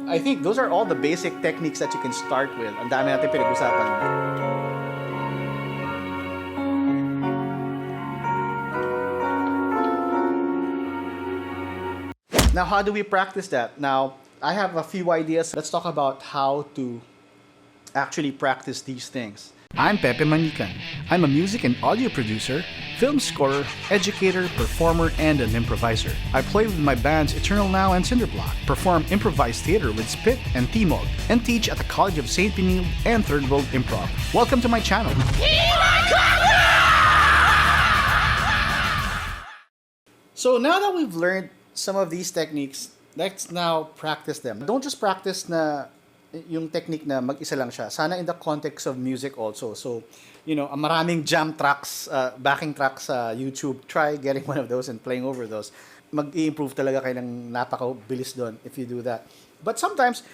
I think those are all the basic techniques that you can start with. Ang dami natin pinag-usapan. Now, how do we practice that? Now, I have a few ideas. Let's talk about how to actually practice these things. I'm Pepe Manikan. I'm a music and audio producer, film scorer, educator, performer, and an improviser. I play with my bands Eternal Now and Cinderblock, perform improvised theater with Spit and Timog, and teach at the College of St. Benilde and Third World Improv. Welcome to my channel. So now that we've learned some of these techniques, let's now practice them. Don't just practice na yung technique na mag-isa lang siya. Sana in the context of music also. So, maraming jam tracks, backing tracks sa YouTube. Try getting one of those and playing over those. Mag-i-improve talaga kayo ng napaka-bilis doon if you do that. But sometimes,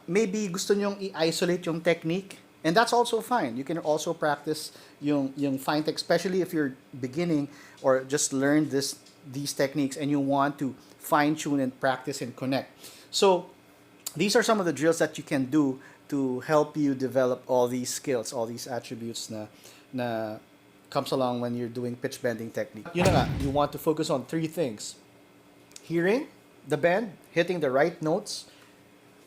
maybe gusto nyong i-isolate yung technique, and that's also fine. You can also practice yung fine tech, especially if you're beginning or just learn these techniques and you want to fine-tune and practice and connect. So, these are some of the drills that you can do to help you develop all these skills, all these attributes na comes along when you're doing pitch bending technique. You want to focus on three things. Hearing the bend, hitting the right notes,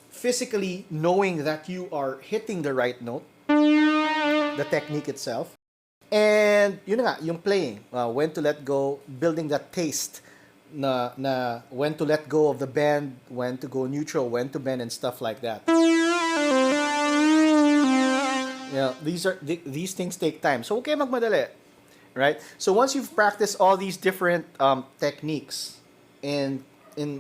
physically knowing that you are hitting the right note, the technique itself, and yung playing, when to let go, building that taste, na when to let go of the bend, when to go neutral, when to bend, and stuff like that. These things take time. So okay magmadali, right? So once you've practiced all these different techniques in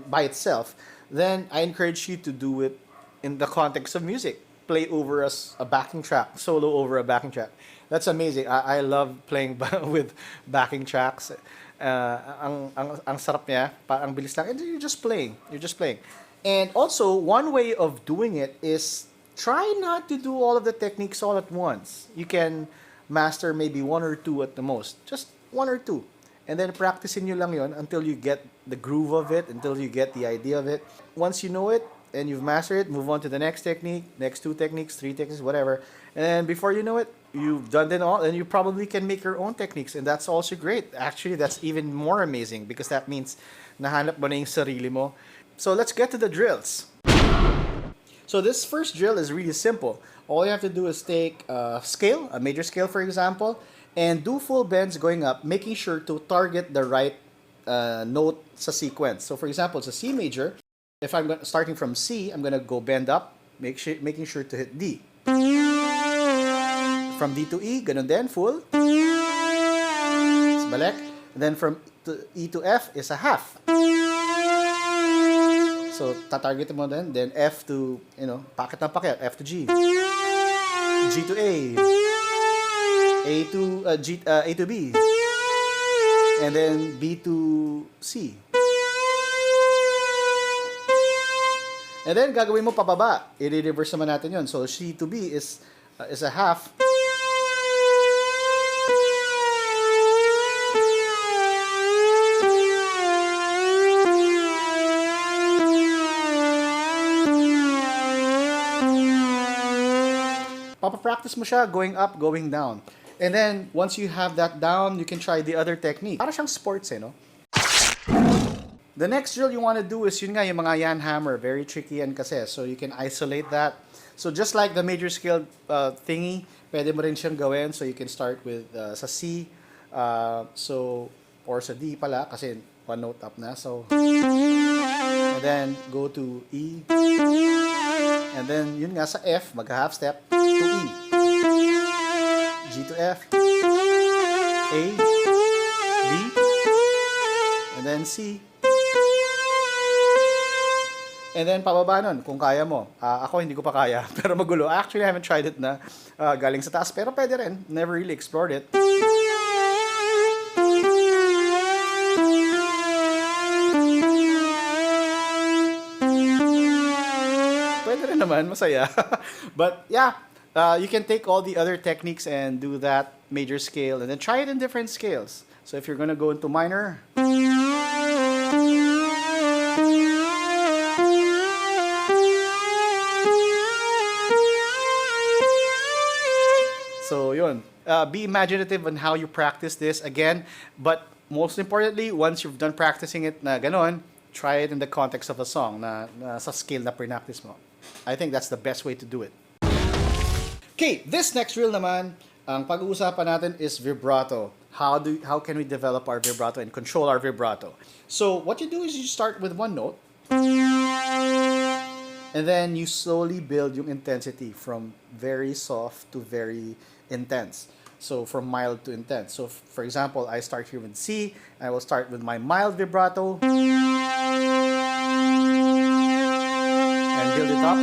by itself, then I encourage you to do it in the context of music. Play over as a backing track, solo over a backing track. That's amazing. I love playing with backing tracks. Ang sarap niya, ang bilis lang, and you're just playing. And also, one way of doing it is try not to do all of the techniques all at once. You can master maybe one or two at the most, just one or two, and then practicing nyo lang yon until you get the groove of it, until you get the idea of it. Once you know it and you've mastered it, move on to the next technique, next two techniques, three techniques, whatever, and before you know it, you've done them all, and you probably can make your own techniques, and that's also great. Actually, that's even more amazing because that means nahanap mo na yung sarili mo. So let's get to the drills. So this first drill is really simple. All you have to do is take a scale, a major scale for example, and do full bends going up, making sure to target the right note sa sequence. So for example, it's a C major. If I'm starting from C, I'm gonna go bend up, making sure to hit D. From D to E, ganun din, full. Balik. Then from E to F is a half. So, tatarget mo din. Then F to, packet na packet. F to G. G to A. A to B. And then B to C. And then, gagawin mo pababa. I-reverse naman natin yun. So, C to B is a half. Papapractice mo siya going up, going down. And then, once you have that down, you can try the other technique. Para siyang sports, no? The next drill you want to do is yung mga yan hammer. Very tricky yan kasi. So, you can isolate that. So, just like the major scale thingy, pwede mo rin siyang gawin. So, you can start with sa C. Or sa D pala kasi one note up na. So, and then, go to E. And then, yun nga sa F, mag-half step to E. G to F. A. B. And then C. And then, pababa nun, kung kaya mo. Ako, hindi ko pa kaya, pero magulo. Actually, I haven't tried it na galing sa taas, pero pwede rin. Never really explored it. Pwede rin naman, masaya. But yeah, you can take all the other techniques and do that major scale and then try it in different scales. So if you're gonna go into minor, be imaginative on how you practice this again. But most importantly, once you've done practicing it na ganon, try it in the context of a song na sa scale na practice mo. I think that's the best way to do it. Okay, this next drill naman, ang pag-uusapan natin is vibrato. How can we develop our vibrato and control our vibrato? So what you do is you start with one note, and then you slowly build yung intensity from very soft to very intense. So from mild to intense. So for example, I start here with C. I will start with my mild vibrato and build it up.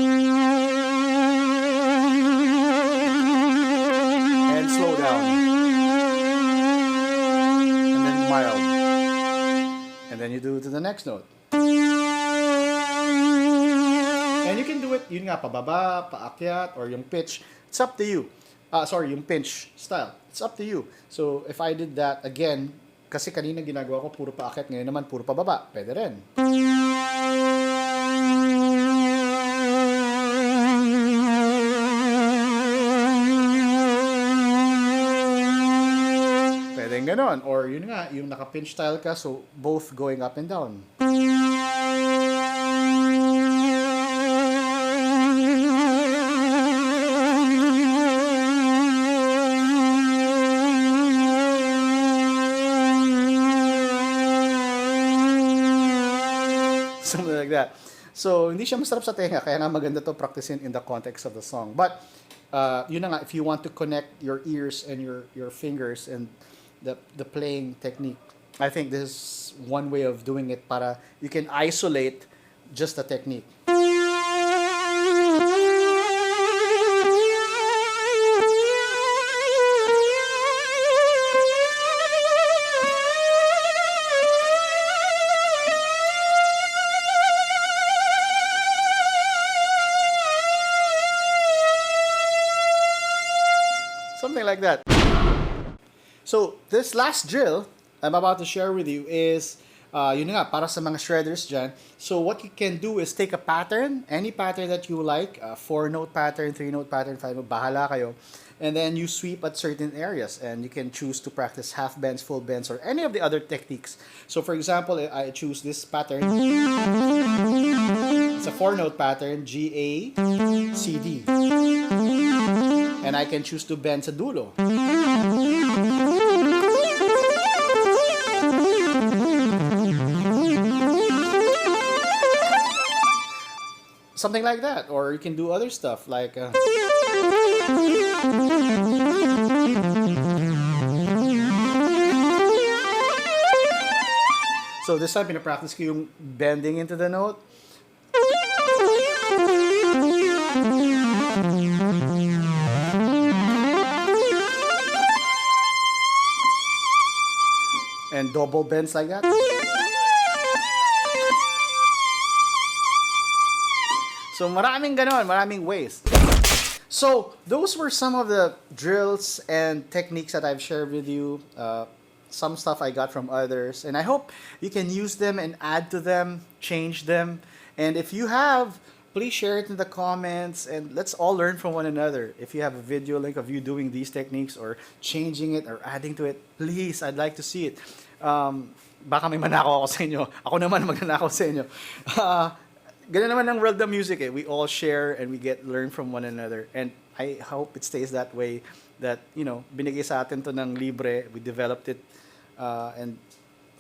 And slow down. And then mild. And then you do it to the next note. And you can do it, yun nga, pababa, paakyat, or yung pitch. It's up to you. Yung pinch style. It's up to you. So, if I did that again, kasi kanina ginagawa ko puro paakyat, ngayon naman puro pababa. Pwede rin. Pwede ganon. Or yun nga, yung naka-pinch style ka, so both going up and down. Something like that. So, hindi siya masarap sa tenga, kaya nga maganda to practicein in the context of the song. But, yun na nga, if you want to connect your ears and your fingers and the playing technique, I think this is one way of doing it para you can isolate just the technique. Something like that. So, this last drill I'm about to share with you is, yun nga, para sa mga shredders dyan. So, what you can do is take a pattern, any pattern that you like, 4-note pattern, 3-note pattern, 5-note, bahala kayo. And then you sweep at certain areas, and you can choose to practice half bends, full bends, or any of the other techniques. So, for example, I choose this pattern. It's a 4-note pattern, G, A, C, D. And I can choose to bend sa dulo. Something like that. Or you can do other stuff like... So this time, pinapractice ko yung bending into the note. And double bends like that. So maraming ganon, maraming ways. So those were some of the drills and techniques that I've shared with you. Some stuff I got from others, and I hope you can use them and add to them, change them. And if you have, please share it in the comments, and let's all learn from one another. If you have a video link of you doing these techniques or changing it or adding to it, please, I'd like to see it. Baka may manakaw ako sa inyo. Ako naman magnanakaw sa inyo. Ganun naman ang world of music eh. We all share and we learn from one another. And I hope it stays that way, that, binigay sa atin to ng libre, we developed it, and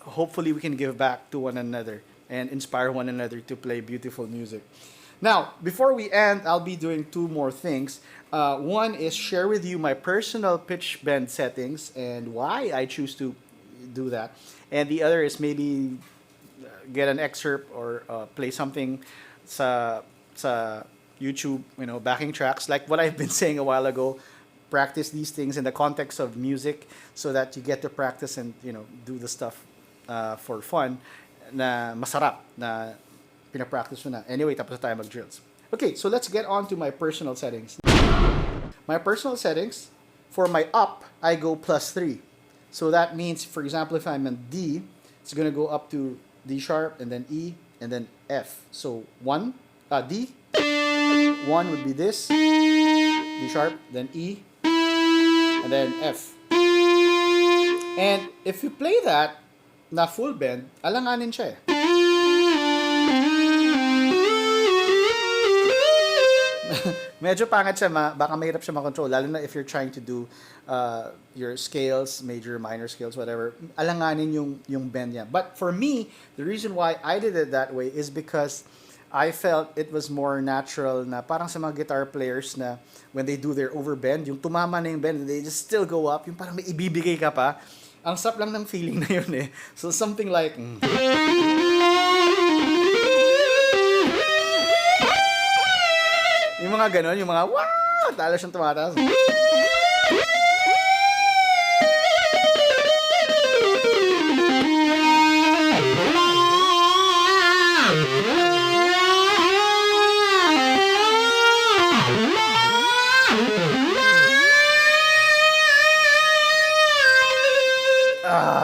hopefully we can give back to one another and inspire one another to play beautiful music. Now, before we end, I'll be doing two more things. One is share with you my personal pitch bend settings and why I choose to do that. And the other is maybe get an excerpt or play something sa YouTube, backing tracks, like what I've been saying a while ago. Practice these things in the context of music so that you get to practice and, do the stuff for fun na masarap na pinapractice mo na. Anyway, tapos na tayo mag-drills. Okay, so let's get on to my personal settings. My personal settings, for my up, I go +3. So that means, for example, if I'm in D, it's going to go up to D sharp, and then E, and then F. So D, 1 would be this, D sharp, then E, and then F. And if you play that na full bend, alanganin siya eh. Medyo pangit siya, baka mahirap siya makontrol, lalo na if you're trying to do your scales, major, minor scales, whatever, alanganin yung bend niya. But for me, the reason why I did it that way is because I felt it was more natural na parang sa mga guitar players na when they do their overbend, yung tumama na yung bend, they just still go up, yung parang may ibibigay ka pa. Ang sarap lang ng feeling na yun eh. So something like... Yung mga ganon, yung mga wow! Talo siyang tumataas.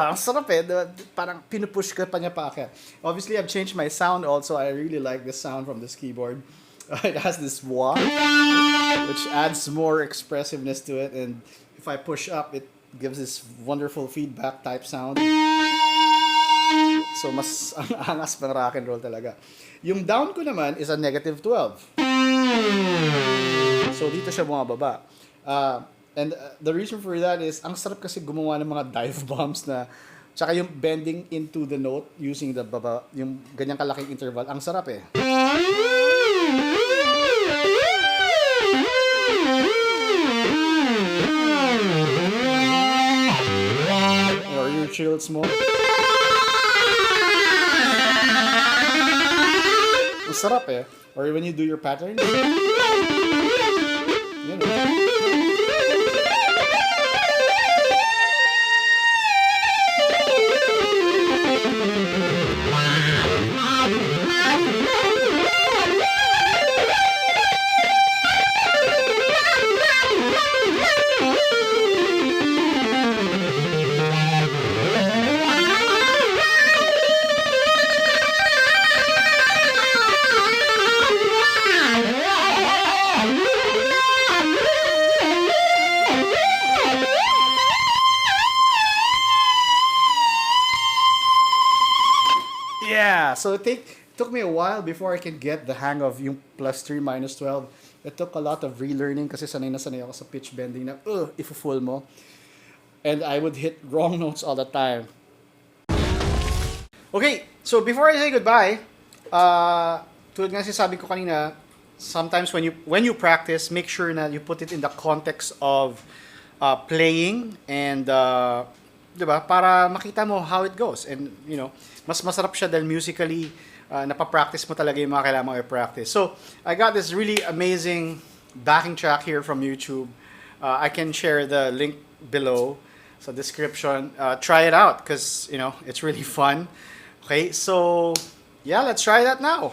Ang sarap eh. Parang pinupush ka pa niya pa akyat. Obviously, I've changed my sound also. I really like the sound from this keyboard. It has this wah, which adds more expressiveness to it. And if I push up, it gives this wonderful feedback type sound. So, mas ang angas pang rock and roll talaga. Yung down ko naman is a negative 12. So, dito siya bumababa. And the reason for that is, ang sarap kasi gumawa ng mga dive bombs na, tsaka yung bending into the note using the baba, yung ganyang kalaking interval, ang sarap eh. Or yung chills mo. Ang sarap eh. Or when you do your pattern. Yun eh. Yeah, so it took me a while before I can get the hang of yung +3, -12. It took a lot of relearning kasi sanay na sanay ako sa pitch bending na if-full mo. And I would hit wrong notes all the time. Okay, so before I say goodbye, tulad nga sinasabi ko kanina, sometimes when you practice, make sure na you put it in the context of playing and diba? Para makita mo how it goes. And, you know, mas masarap siya dahil musically, napapractice mo talaga yung mga kailangan mo i-practice. So, I got this really amazing backing track here from YouTube. I can share the link below sa description. Try it out because, you know, it's really fun. Okay, so, yeah, let's try that now.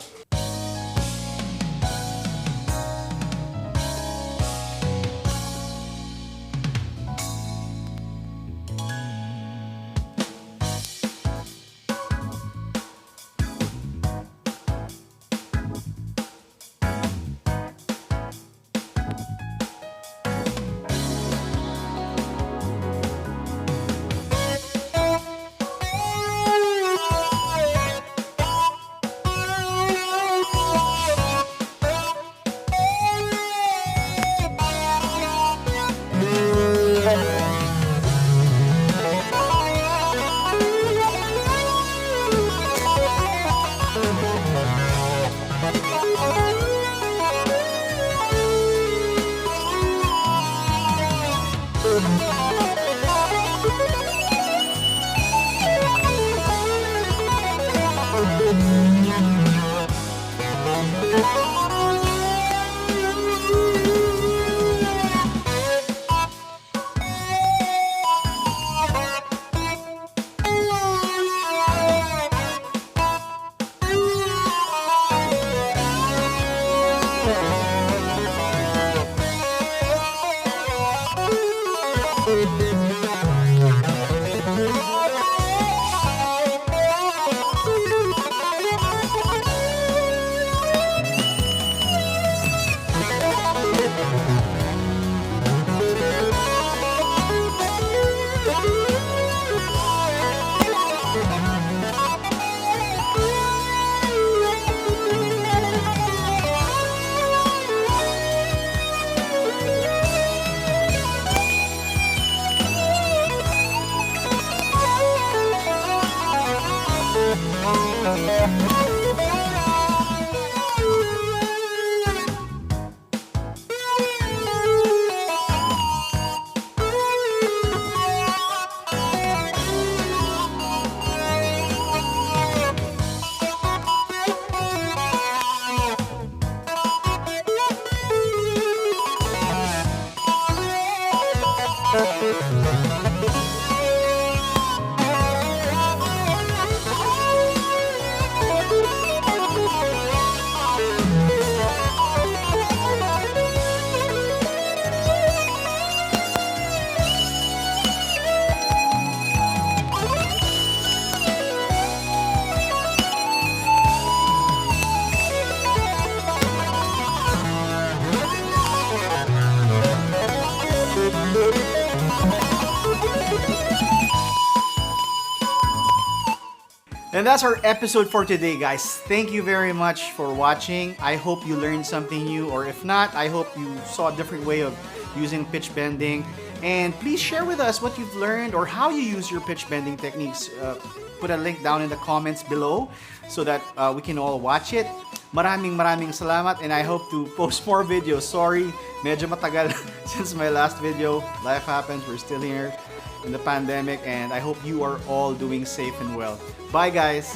And that's our episode for today, guys. Thank you very much for watching. I hope you learned something new, or if not, I hope you saw a different way of using pitch bending. And please share with us what you've learned or how you use your pitch bending techniques. Put a link down in the comments below so that we can all watch it. Maraming salamat, and I hope to post more videos. Sorry, medyo matagal since my last video. Life happens, we're still here in the pandemic, and I hope you are all doing safe and well. Bye, guys!